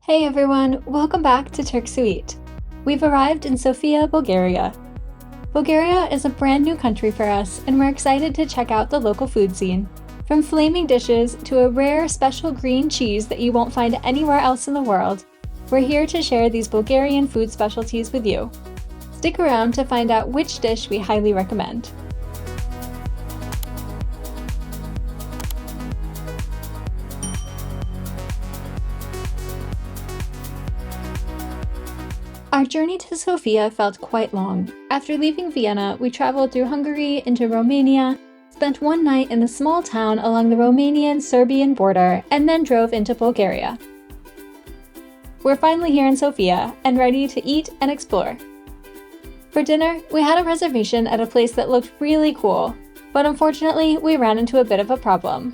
Hey everyone, welcome back to Turks Who Eat. We've arrived in Sofia, Bulgaria. Bulgaria is a brand new country for us, and we're excited to check out the local food scene. From flaming dishes to a rare special green cheese that you won't find anywhere else in the world, we're here to share these Bulgarian food specialties with you. Stick around to find out which dish we highly recommend. Our journey to Sofia felt quite long. After leaving Vienna, we traveled through Hungary into Romania, spent one night in a small town along the Romanian-Serbian border, and then drove into Bulgaria. We're finally here in Sofia and ready to eat and explore. For dinner, we had a reservation at a place that looked really cool, but unfortunately, we ran into a bit of a problem.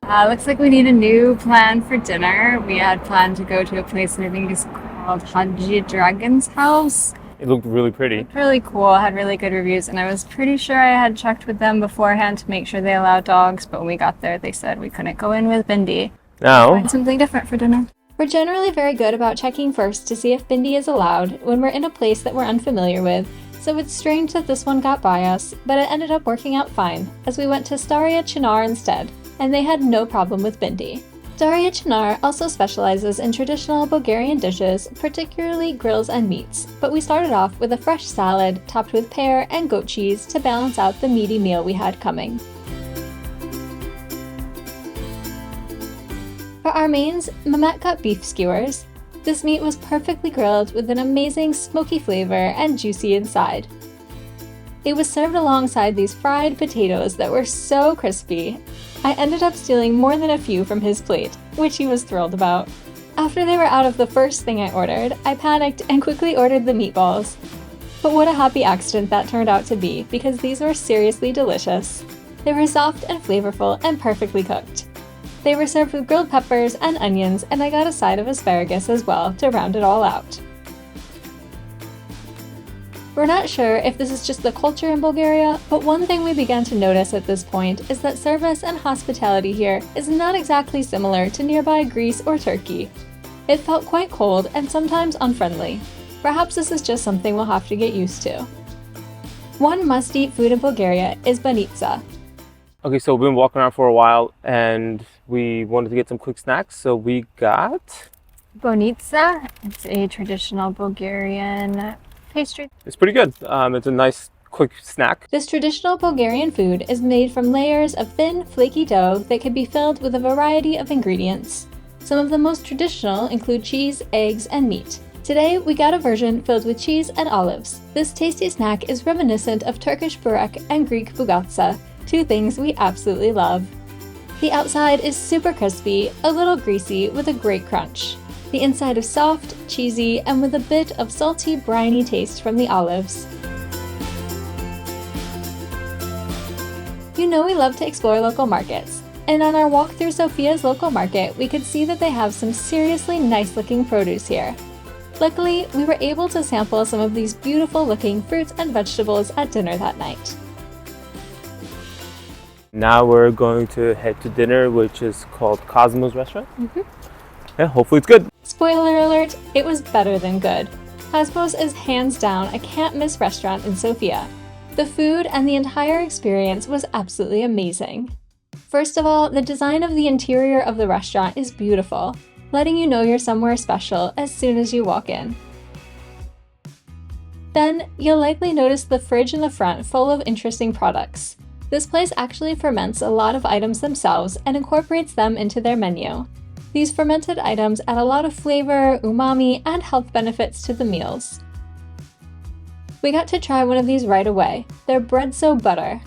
Looks like we need a new plan for dinner. We had planned to go to a place that I think is called Haji Dragon's House. It looked really pretty. Looked really cool, had really good reviews, and I was pretty sure I had checked with them beforehand to make sure they allow dogs, but when we got there they said we couldn't go in with Bindi. Now, Find something different for dinner. We're generally very good about checking first to see if Bindi is allowed when we're in a place that we're unfamiliar with, so it's strange that this one got by us, but it ended up working out fine, as we went to Staria Chinar instead, and they had no problem with Bindi. Staria Chinar also specializes in traditional Bulgarian dishes, particularly grills and meats, but we started off with a fresh salad topped with pear and goat cheese to balance out the meaty meal we had coming. For our mains, Mehmet cut beef skewers. This meat was perfectly grilled with an amazing smoky flavor and juicy inside. It was served alongside these fried potatoes that were so crispy. I ended up stealing more than a few from his plate, which he was thrilled about. After they were out of the first thing I ordered, I panicked and quickly ordered the meatballs. But what a happy accident that turned out to be, because these were seriously delicious. They were soft and flavorful and perfectly cooked. They were served with grilled peppers and onions, and I got a side of asparagus as well to round it all out. We're not sure if this is just the culture in Bulgaria, but one thing we began to notice at this point is that service and hospitality here is not exactly similar to nearby Greece or Turkey. It felt quite cold and sometimes unfriendly. Perhaps this is just something we'll have to get used to. One must-eat food in Bulgaria is Banitsa. okay, so we've been walking around for a while and we wanted to get some quick snacks, so we got... Banitsa. It's a traditional Bulgarian pastry. It's pretty good. It's a nice quick snack. This traditional Bulgarian food is made from layers of thin, flaky dough that can be filled with a variety of ingredients. Some of the most traditional include cheese, eggs, and meat. Today, we got a version filled with cheese and olives. This tasty snack is reminiscent of Turkish burek and Greek bugatsa, two things we absolutely love. The outside is super crispy, a little greasy, with a great crunch. The inside is soft, cheesy, and with a bit of salty, briny taste from the olives. You know we love to explore local markets, and on our walk through Sofia's local market, we could see that they have some seriously nice-looking produce here. Luckily, we were able to sample some of these beautiful-looking fruits and vegetables at dinner that night. Now we're going to head to dinner, which is called Kosmos restaurant. Yeah, hopefully it's good. Spoiler alert, it was better than good. Kosmos is hands down a can't-miss restaurant in Sofia. The food and the entire experience was absolutely amazing. First of all, the design of the interior of the restaurant is beautiful, letting you know you're somewhere special as soon as you walk in. Then, you'll likely notice the fridge in the front full of interesting products. This place actually ferments a lot of items themselves and incorporates them into their menu. These fermented items add a lot of flavor, umami, and health benefits to the meals. We got to try one of these right away. They're breadso butter.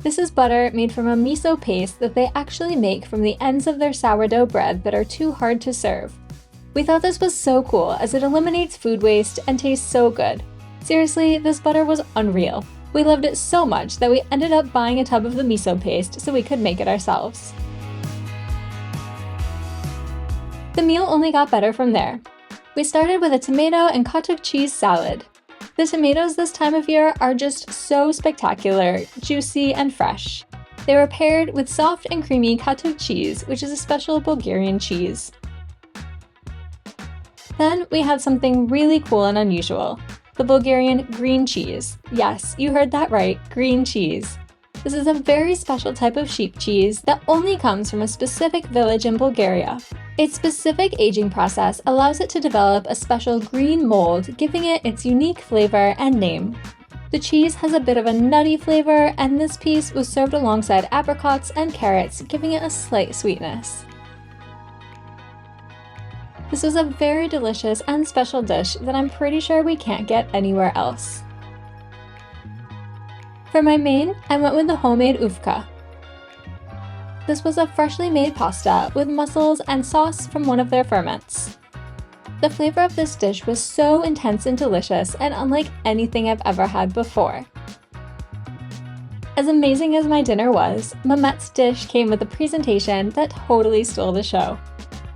This is butter made from a miso paste that they actually make from the ends of their sourdough bread that are too hard to serve. We thought this was so cool as it eliminates food waste and tastes so good. Seriously, this butter was unreal. We loved it so much that we ended up buying a tub of the miso paste so we could make it ourselves. The meal only got better from there. We started with a tomato and katuk cheese salad. The tomatoes this time of year are just so spectacular, juicy, and fresh. They were paired with soft and creamy katuk cheese, which is a special Bulgarian cheese. Then we had something really cool and unusual, the Bulgarian green cheese. Yes, you heard that right, green cheese. This is a very special type of sheep cheese that only comes from a specific village in Bulgaria. Its specific aging process allows it to develop a special green mold, giving it its unique flavor and name. The cheese has a bit of a nutty flavor, and this piece was served alongside apricots and carrots, giving it a slight sweetness. This was a very delicious and special dish that I'm pretty sure we can't get anywhere else. For my main, I went with the homemade ufka. This was a freshly made pasta with mussels and sauce from one of their ferments. The flavor of this dish was so intense and delicious and unlike anything I've ever had before. As amazing as my dinner was, Mehmet's dish came with a presentation that totally stole the show.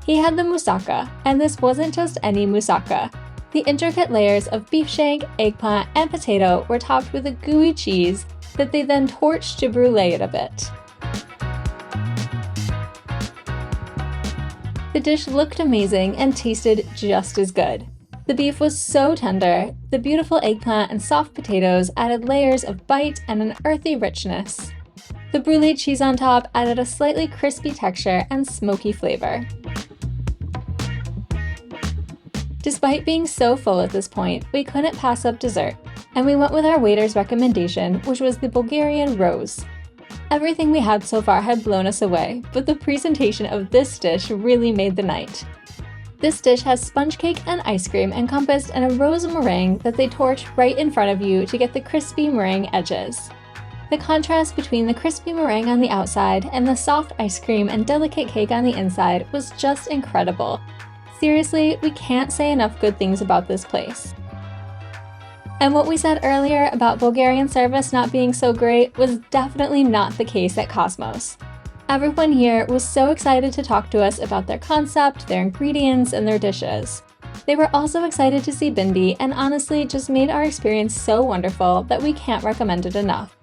He had the moussaka, and this wasn't just any moussaka. The intricate layers of beef shank, eggplant, and potato were topped with a gooey cheese that they then torched to brulee it a bit. The dish looked amazing and tasted just as good. The beef was so tender, the beautiful eggplant and soft potatoes added layers of bite and an earthy richness. The brulee cheese on top added a slightly crispy texture and smoky flavor. Despite being so full at this point, we couldn't pass up dessert, and we went with our waiter's recommendation, which was the Bulgarian rose. Everything we had so far had blown us away, but the presentation of this dish really made the night. This dish has sponge cake and ice cream encompassed in a rose meringue that they torch right in front of you to get the crispy meringue edges. The contrast between the crispy meringue on the outside and the soft ice cream and delicate cake on the inside was just incredible. Seriously, we can't say enough good things about this place. And what we said earlier about Bulgarian service not being so great was definitely not the case at Kosmos. Everyone here was so excited to talk to us about their concept, their ingredients, and their dishes. They were also excited to see Bindi and honestly just made our experience so wonderful that we can't recommend it enough.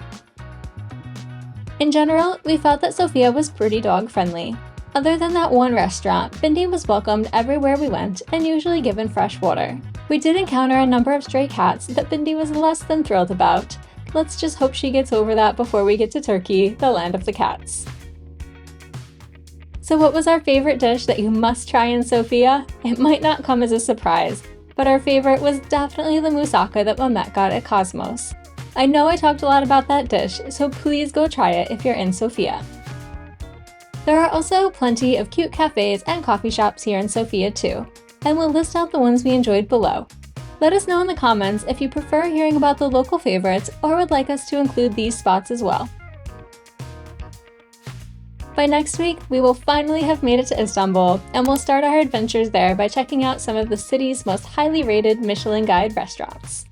In general, we felt that Sofia was pretty dog-friendly. Other than that one restaurant, Bindi was welcomed everywhere we went and usually given fresh water. We did encounter a number of stray cats that Bindi was less than thrilled about. Let's just hope she gets over that before we get to Turkey, the land of the cats. So what was our favorite dish that you must try in Sofia? It might not come as a surprise, but our favorite was definitely the moussaka that Mehmet got at Kosmos. I know I talked a lot about that dish, so please go try it if you're in Sofia. There are also plenty of cute cafes and coffee shops here in Sofia too, and we'll list out the ones we enjoyed below. Let us know in the comments if you prefer hearing about the local favorites or would like us to include these spots as well. By next week, we will finally have made it to Istanbul, and we'll start our adventures there by checking out some of the city's most highly rated Michelin Guide restaurants.